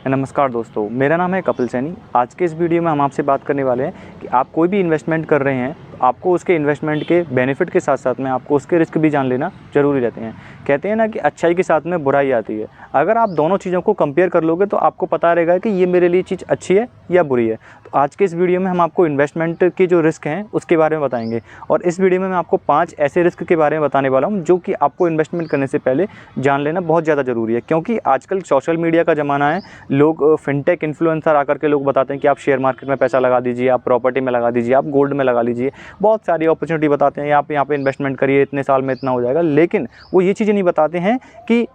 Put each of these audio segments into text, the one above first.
नमस्कार दोस्तों, मेरा नाम है कपिल सैनी। आज के इस वीडियो में हम आपसे बात करने वाले हैं कि आप कोई भी इन्वेस्टमेंट कर रहे हैं तो आपको उसके इन्वेस्टमेंट के बेनिफिट के साथ साथ में आपको उसके रिस्क भी जान लेना ज़रूरी रहते हैं। कहते हैं ना कि अच्छाई के साथ में बुराई आती है। अगर आप दोनों चीज़ों को कंपेयर कर लोगे तो आपको पता रहेगा कि ये मेरे लिए चीज़ अच्छी है या बुरी है। तो आज के इस वीडियो में हम आपको इन्वेस्टमेंट के जो रिस्क हैं उसके बारे में बताएंगे और इस वीडियो में मैं आपको 5 ऐसे रिस्क के बारे में बताने वाला हूँ जो कि आपको इन्वेस्टमेंट करने से पहले जान लेना बहुत ज़्यादा ज़रूरी है। क्योंकि आजकल सोशल मीडिया का ज़माना है, लोग फिनटेक इन्फ्लुएंसर आकर के लोग बताते हैं कि आप शेयर मार्केट में पैसा लगा दीजिए, आप प्रॉपर्टी में लगा दीजिए, आप गोल्ड में लगा लीजिए। बहुत सारी अपॉर्चुनिटी बताते हैं, आप यहाँ पे इन्वेस्टमेंट करिए, इतने साल में इतना हो जाएगा। लेकिन वो ये चीज़ें नहीं बताते हैं कि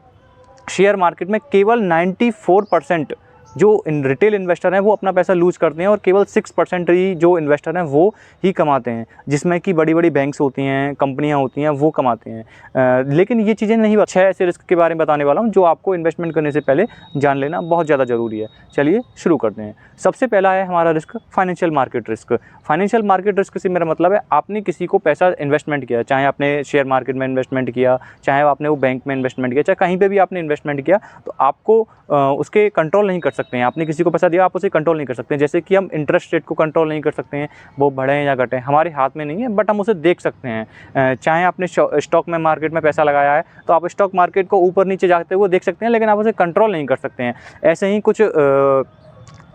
शेयर मार्केट में केवल 94% जो रिटेल इन्वेस्टर हैं वो अपना पैसा लूज़ करते हैं और केवल 6% ही जो इन्वेस्टर हैं वो ही कमाते हैं, जिसमें कि बड़ी बड़ी बैंक्स होती हैं, कंपनियां होती हैं, वो कमाते हैं। लेकिन ये चीज़ें नहीं। अच्छा है, ऐसे रिस्क के बारे में बताने वाला हूं जो आपको इन्वेस्टमेंट करने से पहले जान लेना बहुत ज़्यादा ज़रूरी है। चलिए शुरू करते हैं। सबसे पहला है हमारा risk financial market risk. Financial market risk से मेरा मतलब है आपने किसी को पैसा इन्वेस्टमेंट किया, चाहे आपने शेयर मार्केट में इन्वेस्टमेंट किया, चाहे आपने वो बैंक में इन्वेस्टमेंट किया, चाहे कहीं पर भी आपने इन्वेस्टमेंट किया, तो आपको उसके कंट्रोल नहीं कर सकते हैं। आपने किसी को पैसा दिया, आप उसे कंट्रोल नहीं कर सकते हैं। जैसे कि हम इंटरेस्ट रेट को कंट्रोल नहीं कर सकते हैं, वो बढ़े या घटे हमारे हाथ में नहीं है, बट हम उसे देख सकते हैं। चाहे आपने स्टॉक में मार्केट में पैसा लगाया है तो आप स्टॉक मार्केट को ऊपर नीचे जाते हुए देख सकते हैं, लेकिन आप उसे कंट्रोल नहीं कर सकते हैं। ऐसे ही कुछ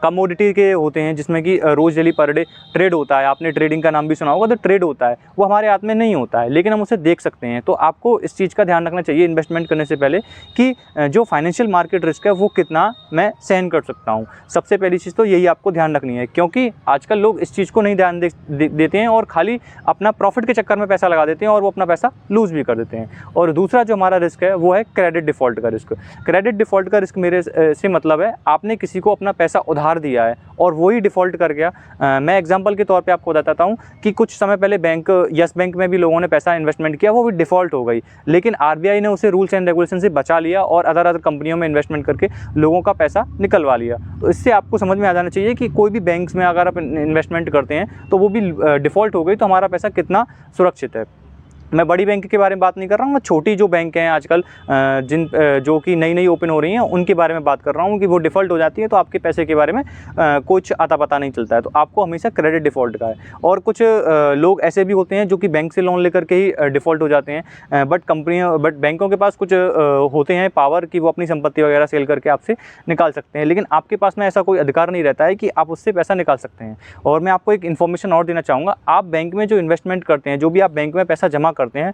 कमोडिटी के होते हैं जिसमें कि रोज़ डेली पर डे ट्रेड होता है। आपने ट्रेडिंग का नाम भी सुना होगा, तो ट्रेड होता है, वो हमारे हाथ में नहीं होता है, लेकिन हम उसे देख सकते हैं। तो आपको इस चीज़ का ध्यान रखना चाहिए इन्वेस्टमेंट करने से पहले कि जो फाइनेंशियल मार्केट रिस्क है वो कितना मैं सहन कर सकता हूँ। सबसे पहली चीज़ तो यही आपको ध्यान रखनी है, क्योंकि आजकल लोग इस चीज़ को नहीं ध्यान देते हैं और खाली अपना प्रॉफिट के चक्कर में पैसा लगा देते हैं और वो अपना पैसा लूज़ भी कर देते हैं। और दूसरा जो हमारा रिस्क है वो है क्रेडिट डिफ़ॉल्ट का रिस्क। क्रेडिट डिफ़ॉल्ट का रिस्क मेरे से मतलब है आपने किसी को अपना पैसा उधार दिया है और वही डिफ़ॉल्ट कर गया। मैं एग्जांपल के तौर पे आपको बताता हूँ कि कुछ समय पहले बैंक यस बैंक में भी लोगों ने पैसा इन्वेस्टमेंट किया, वो भी डिफ़ॉल्ट हो गई, लेकिन आरबीआई ने उसे रूल्स एंड रेगुलेशन से बचा लिया और अदर कंपनियों में इन्वेस्टमेंट करके लोगों का पैसा निकलवा लिया। तो इससे आपको समझ में आ जाना चाहिए कि कोई भी बैंक्स में अगर आप इन्वेस्टमेंट करते हैं तो वो भी डिफ़ॉल्ट हो गई तो हमारा पैसा कितना सुरक्षित है। मैं बड़ी बैंक के बारे में बात नहीं कर रहा हूँ, मैं छोटी जो बैंक हैं आजकल जो कि नई ओपन हो रही हैं उनके बारे में बात कर रहा हूँ कि वो डिफ़ॉल्ट हो जाती है तो आपके पैसे के बारे में कुछ आता पता नहीं चलता है। तो आपको हमेशा क्रेडिट डिफ़ॉल्ट का है। और कुछ लोग ऐसे भी होते हैं जो कि बैंक से लोन लेकर के ही डिफ़ॉल्ट हो जाते हैं, बट बैंकों के पास कुछ होते हैं पावर कि वो अपनी संपत्ति वगैरह सेल करके आपसे निकाल सकते हैं, लेकिन आपके पास में ऐसा कोई अधिकार नहीं रहता है कि आप उससे पैसा निकाल सकते हैं। और मैं आपको एक इन्फॉर्मेशन और देना चाहूँगा, आप बैंक में जो इन्वेस्टमेंट करते हैं, जो भी आप बैंक में पैसा जमा करते हैं,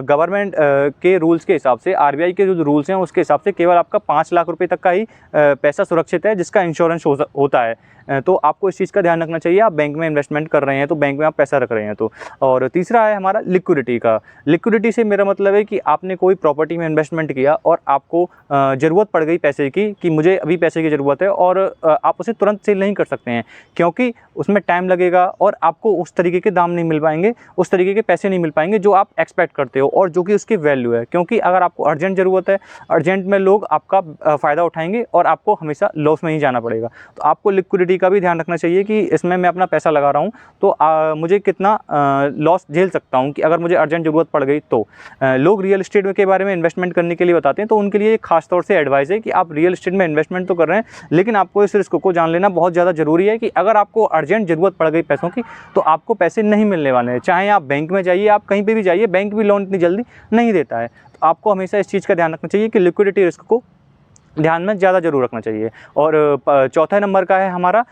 गवर्नमेंट के रूल्स के हिसाब से, आरबीआई के जो रूल्स हैं उसके हिसाब से केवल आपका 5 लाख रुपए तक का ही पैसा सुरक्षित है जिसका इंश्योरेंस होता है। तो आपको इस चीज़ का ध्यान रखना चाहिए। आप बैंक में इन्वेस्टमेंट कर रहे हैं तो बैंक में आप पैसा रख रहे हैं तो। और तीसरा है हमारा लिक्विडिटी का। लिक्विडिटी से मेरा मतलब है कि आपने कोई प्रॉपर्टी में इन्वेस्टमेंट किया और आपको ज़रूरत पड़ गई पैसे की कि मुझे अभी पैसे की ज़रूरत है, और आप उसे तुरंत सेल नहीं कर सकते हैं क्योंकि उसमें टाइम लगेगा और आपको उस तरीके के दाम नहीं मिल पाएंगे, उस तरीके के पैसे नहीं मिल पाएंगे जो आप एक्सपेक्ट करते हो और जो कि उसकी वैल्यू है। क्योंकि अगर आपको अर्जेंट ज़रूरत है, अर्जेंट में लोग आपका फ़ायदा उठाएंगे और आपको हमेशा लॉस में ही जाना पड़ेगा। तो आपको लिक्विडिटी का भी ध्यान रखना चाहिए कि इसमें मैं अपना पैसा लगा रहा हूँ तो मुझे कितना लॉस झेल सकता हूँ कि अगर मुझे अर्जेंट ज़रूरत पड़ गई तो। लोग रियल एस्टेट के बारे में इन्वेस्टमेंट करने के लिए बताते हैं, तो उनके लिए खास तौर से एडवाइस है कि आप रियल एस्टेट में इन्वेस्टमेंट तो कर रहे हैं, लेकिन आपको इस रिस्क को जान लेना बहुत ज़्यादा ज़रूरी है कि अगर आपको अर्जेंट ज़रूरत पड़ गई पैसों की तो आपको पैसे नहीं मिलने वाले हैं। चाहे आप बैंक में जाइए, आप कहीं पर भी जाइए, बैंक भी लोन इतनी जल्दी नहीं देता है। तो आपको हमेशा इस चीज़ का ध्यान रखना चाहिए कि लिक्विडिटी रिस्क को ध्यान में ज़्यादा जरूर रखना चाहिए। और चौथा नंबर का है हमारा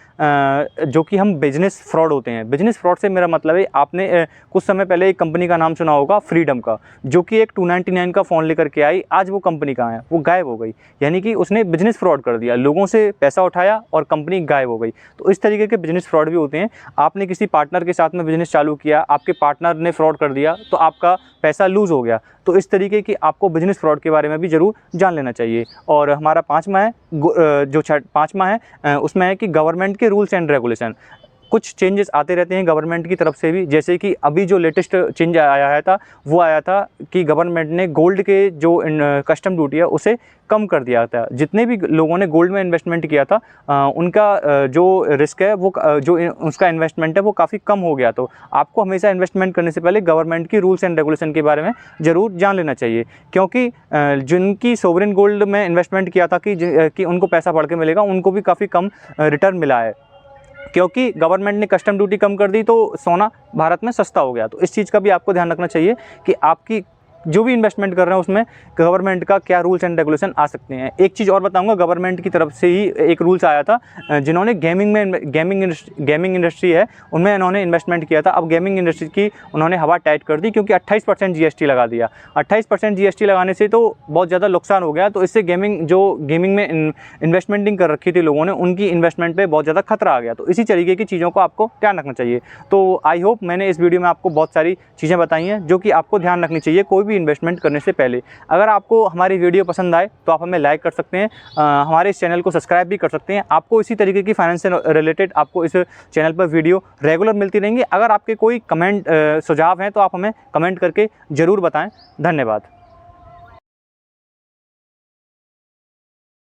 जो कि हम बिजनेस फ्रॉड होते हैं। बिजनेस फ्रॉड से मेरा मतलब है आपने कुछ समय पहले एक कंपनी का नाम सुना होगा, फ्रीडम का, जो कि एक 299 का फ़ोन लेकर के आई। आज वो कंपनी कहाँ है? वो गायब हो गई। यानी कि उसने बिजनेस फ्रॉड कर दिया, लोगों से पैसा उठाया और कंपनी गायब हो गई। तो इस तरीके के बिजनेस फ्रॉड भी होते हैं। आपने किसी पार्टनर के साथ में बिजनेस चालू किया, आपके पार्टनर ने फ्रॉड कर दिया तो आपका पैसा लूज़ हो गया। तो इस तरीके की आपको बिजनेस फ्रॉड के बारे में भी ज़रूर जान लेना चाहिए। और हमारा पाँचवा है, जो पाँचवा है उसमें है कि गवर्नमेंट के रूल्स एंड रेगुलेशन। कुछ चेंजेस आते रहते हैं गवर्नमेंट की तरफ से भी, जैसे कि अभी जो लेटेस्ट चेंज आया था वो आया था कि गवर्नमेंट ने गोल्ड के जो कस्टम ड्यूटी है उसे कम कर दिया था। जितने भी लोगों ने गोल्ड में इन्वेस्टमेंट किया था उनका जो रिस्क है वो जो उसका इन्वेस्टमेंट है वो काफ़ी कम हो गया। तो आपको हमेशा इन्वेस्टमेंट करने से पहले गवर्नमेंट की रूल्स एंड रेगुलेशन के बारे में ज़रूर जान लेना चाहिए, क्योंकि जिनकी सोवरेन गोल्ड में इन्वेस्टमेंट किया था कि उनको पैसा बढ़ के मिलेगा, उनको भी काफ़ी कम रिटर्न मिला है, क्योंकि गवर्नमेंट ने कस्टम ड्यूटी कम कर दी तो सोना भारत में सस्ता हो गया। तो इस चीज़ का भी आपको ध्यान रखना चाहिए कि आपकी जो भी इन्वेस्टमेंट कर रहे हैं उसमें गवर्नमेंट का क्या रूल्स एंड रेगुलेशन आ सकते हैं। एक चीज़ और बताऊंगा, गवर्नमेंट की तरफ से ही एक रूल्स आया था, जिन्होंने गेमिंग इंडस्ट्री है उनमें इन्होंने इन्वेस्टमेंट किया था। अब गेमिंग इंडस्ट्री की उन्होंने हवा टाइट कर दी, क्योंकि 28% GST लगा दिया। 28% GST लगाने से तो बहुत ज़्यादा नुकसान हो गया। तो इससे गेमिंग में इन्वेस्टमेंटिंग कर रखी थी लोगों ने, उनकी इन्वेस्टमेंट पर बहुत ज़्यादा खतरा आ गया। तो इसी तरीके की चीज़ों को आपको ध्यान रखना चाहिए। तो आई होप मैंने इस वीडियो में आपको बहुत सारी चीज़ें बताई हैं जो कि आपको ध्यान रखनी चाहिए कोई भी इन्वेस्टमेंट करने से पहले। अगर आपको हमारी वीडियो पसंद आए तो आप हमें लाइक कर सकते हैं, हमारे इस चैनल को सब्सक्राइब भी कर सकते हैं। आपको इसी तरीके की फाइनेंस से रिलेटेड आपको इस चैनल पर वीडियो रेगुलर मिलती रहेंगी। अगर आपके कोई कमेंट सुझाव हैं तो आप हमें कमेंट करके ज़रूर बताएं। धन्यवाद।